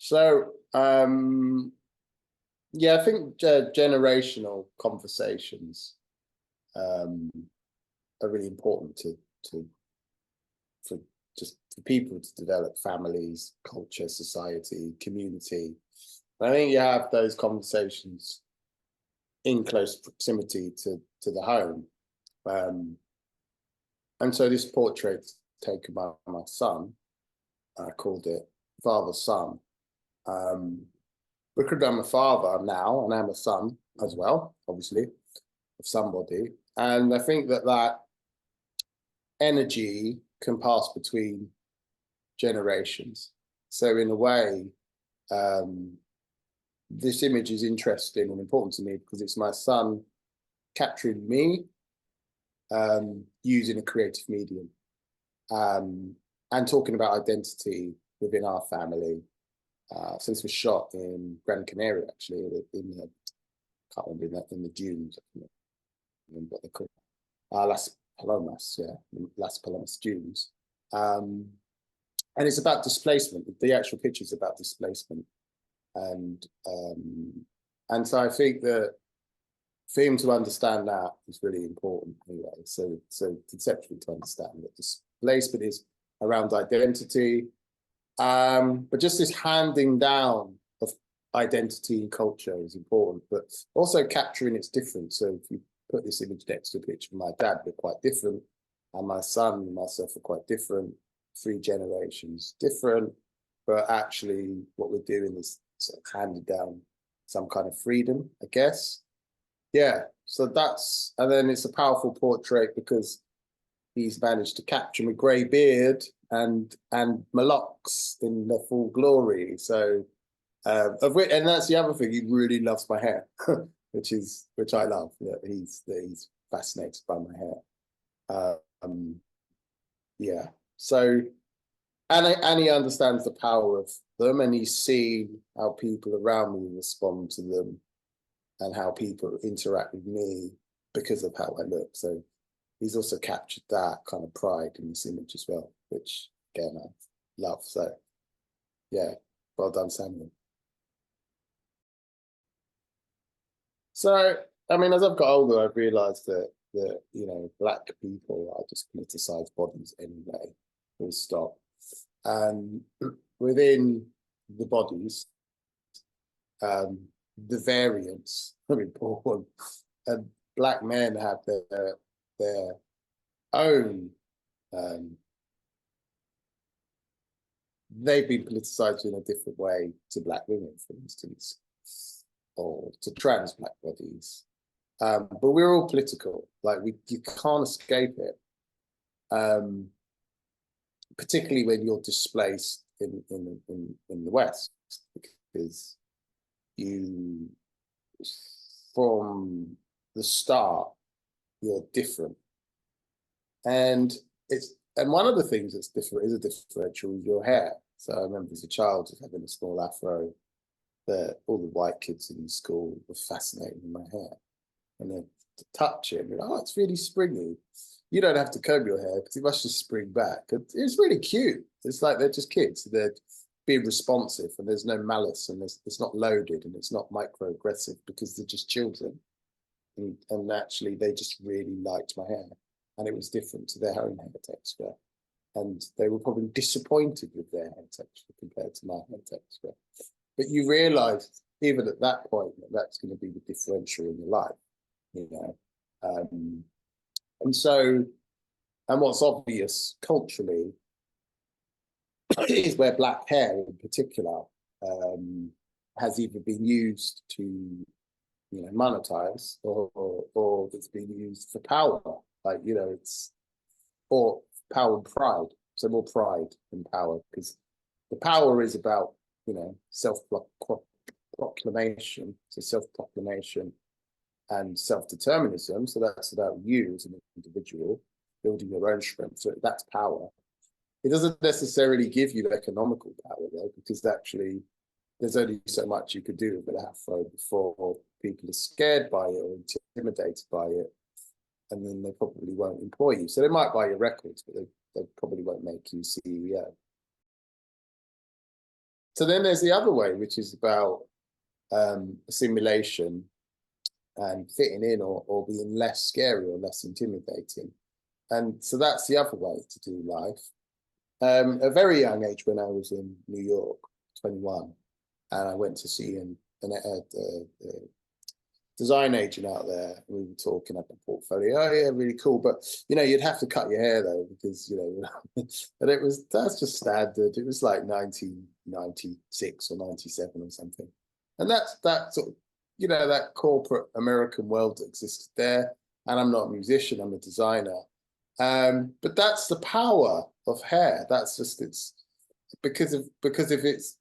So, yeah, I think generational conversations are really important to for just for people to develop families, culture, society, community. I think you have those conversations in close proximity to the home. And so this portrait taken by my son, I called it Father Son. Because I'm a father now, and I'm a son as well, obviously, of somebody. And I think that energy can pass between generations. So in a way, this image is interesting and important to me because it's my son capturing me using a creative medium and talking about identity within our family. So this was shot in Gran Canaria, actually, in the, can't remember, in the dunes. I can't remember what they're called. Las Palomas, yeah, Las Palomas dunes. And it's about displacement. The actual picture is about displacement. And so I think that for him to understand that is really important anyway. So conceptually to understand that displacement is around identity, but just this handing down of identity and culture is important, but also capturing its difference. So if you put this image next to a picture of my dad, they're quite different, and my son and myself are quite different, 3 generations different, but actually what we're doing is sort of handing down some kind of freedom, I guess. Yeah, so that's, and then it's a powerful portrait because he's managed to capture my grey beard and my locks in their full glory. So, and that's the other thing, he really loves my hair, which I love. That he's fascinated by my hair. Yeah. So, and he understands the power of them, and he's seen how people around me respond to them, and how people interact with me because of how I look. So he's also captured that kind of pride in this image as well, which again I love. So yeah, well done, Samuel. So I mean, as I've got older, I've realised that black people are just politicized bodies anyway. Full stop. And within the bodies, the variants are important. And black men have their own. They've been politicized in a different way to black women, for instance, or to trans black bodies. But we're all political. Like you can't escape it. Particularly when you're displaced in the West, because you, from the start, you're different. And one of the things that's different is a differential with your hair. So I remember as a child just having a small afro, that all the white kids in school were fascinated with my hair. And then to touch it, and oh, it's really springy. You don't have to comb your hair because it must just spring back. It's really cute. It's like they're just kids. They're being responsive, and there's no malice, and it's not loaded, and it's not microaggressive because they're just children. And actually, they just really liked my hair, and it was different to their own hair texture. And they were probably disappointed with their hair texture compared to my hair texture. But you realise, even at that point, that that's going to be the differential in your life, you know. And what's obvious culturally is where black hair in particular has either been used to, monetize, or it's been used for power. Like, it's, or power and pride. So more pride than power, because the power is about, self-proclamation. So self-proclamation and self-determinism. So that's about you as an individual building your own strength. So that's power. It doesn't necessarily give you economical power, though, because actually there's only so much you could do with an afro before people are scared by it or intimidated by it, and then they probably won't employ you. So they might buy your records, but they probably won't make you CEO. So then there's the other way, which is about assimilation and fitting in, or being less scary or less intimidating. And so that's the other way to do life. At a very young age, when I was in New York, 21, and I went to see a design agent out there. We were talking up a portfolio. Oh yeah, really cool. But you'd have to cut your hair though, because and that's just standard. It was like 1996 or 97 or something. And that's that sort of, that corporate American world that existed there. And I'm not a musician, I'm a designer. But that's the power of hair. That's just it's because of its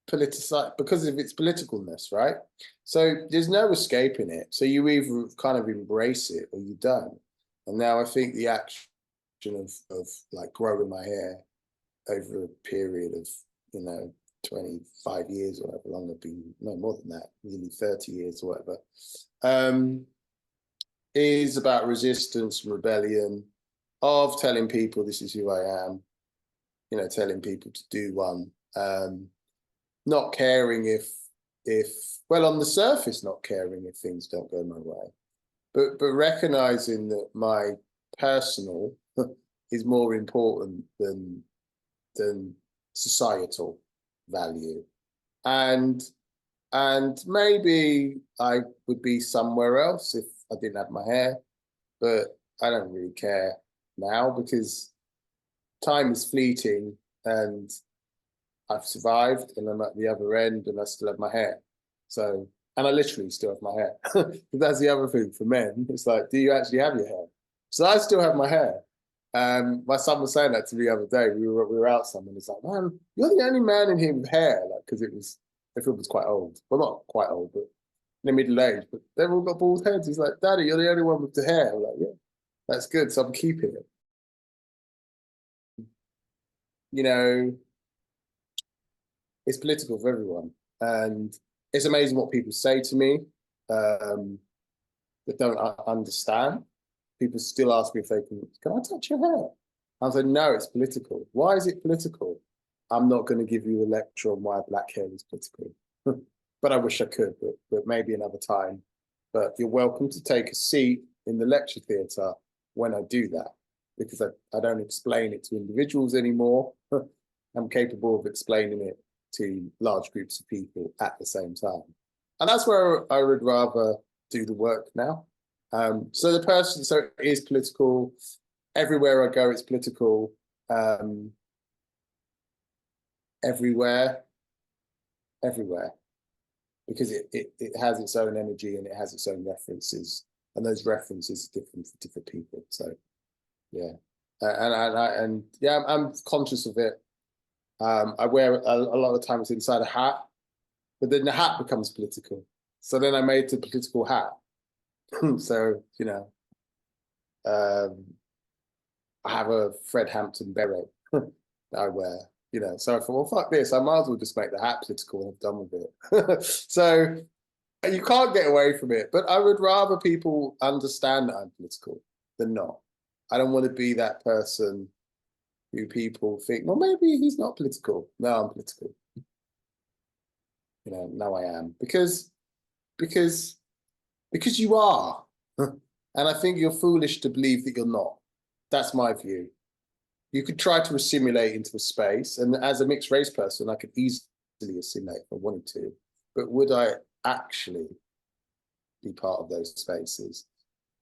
politicized, because of its politicalness, right? So there's no escaping it. So you either kind of embrace it or you don't. And now I think the action of like growing my hair over a period of 25 years or whatever long, I've been, no more than that, nearly 30 years or whatever, is about resistance and rebellion, of telling people this is who I am, telling people to do one, not caring if well, on the surface, not caring if things don't go my way, but recognizing that my personal is more important than societal value, and maybe I would be somewhere else if I didn't have my hair, but I don't really care now, because time is fleeting and I've survived and I'm at the other end and I still have my hair. So, and I literally still have my hair. That's the other thing for men. It's like, do you actually have your hair? So I still have my hair. My son was saying that to me the other day. We were out somewhere. It's like, man, you're the only man in here with hair, like, because the film was quite old. Well, not quite old, but in the middle age. But they've all got bald heads. He's like, Daddy, you're the only one with the hair. I'm like, yeah, that's good. So I'm keeping it. It's political for everyone, and it's amazing what people say to me that don't understand. People still ask me if they can I touch your hair? I say, no, it's political. Why is it political? I'm not going to give you a lecture on why black hair is political. But I wish I could, but maybe another time. But you're welcome to take a seat in the lecture theatre when I do that, because I don't explain it to individuals anymore. I'm capable of explaining it to large groups of people at the same time. And that's where I would rather do the work now. So it is political. Everywhere I go, it's political. Everywhere, because it has its own energy and it has its own references, and those references are different for different people. So, yeah, and yeah, I'm conscious of it. I wear a lot of times inside a hat, but then the hat becomes political. So then I made the political hat. So, I have a Fred Hampton beret that I wear, So I thought, well, fuck this. I might as well just make the hat political and have done with it. So you can't get away from it. But I would rather people understand that I'm political than not. I don't want to be that person who people think, well, maybe he's not political. No, I'm political. No, I am. Because you are. And I think you're foolish to believe that you're not. That's my view. You could try to assimilate into a space, and as a mixed race person, I could easily assimilate if I wanted to. But would I actually be part of those spaces?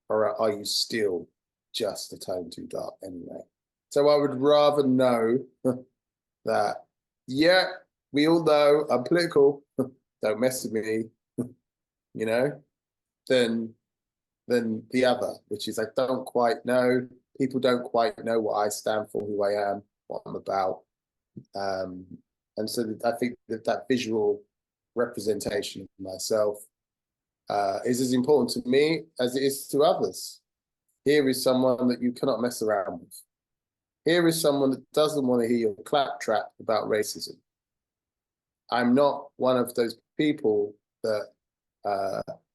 Or are you still just a tone too dark anyway? So I would rather know that, yeah, we all know I'm political, don't mess with me, than the other, which is I don't quite know. People don't quite know what I stand for, who I am, what I'm about. And so I think that visual representation of myself is as important to me as it is to others. Here is someone that you cannot mess around with. Here is someone that doesn't want to hear your claptrap about racism. I'm not one of those people that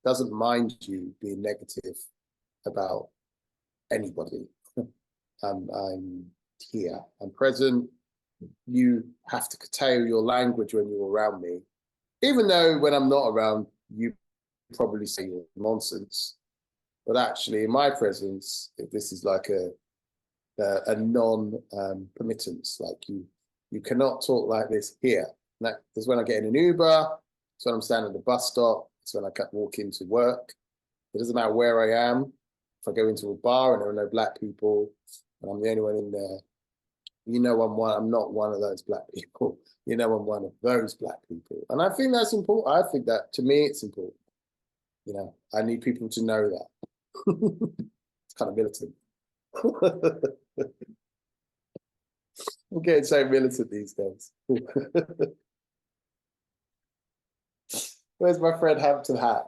doesn't mind you being negative about anybody. I'm here, I'm present, you have to curtail your language when you're around me, even though when I'm not around, you probably say nonsense. But actually, in my presence, this is like a non-permittance. Like you cannot talk like this here. That's when I get in an Uber. It's when I'm standing at the bus stop. It's when I walk into work. It doesn't matter where I am. If I go into a bar and there are no black people, and I'm the only one in there, you know I'm not one of those black people. You know I'm one of those black people. And I think that's important. I think that, to me, it's important. You know, I need people to know that. It's kind of militant. I'm getting so militant these days. Where's my friend Hampton Hat?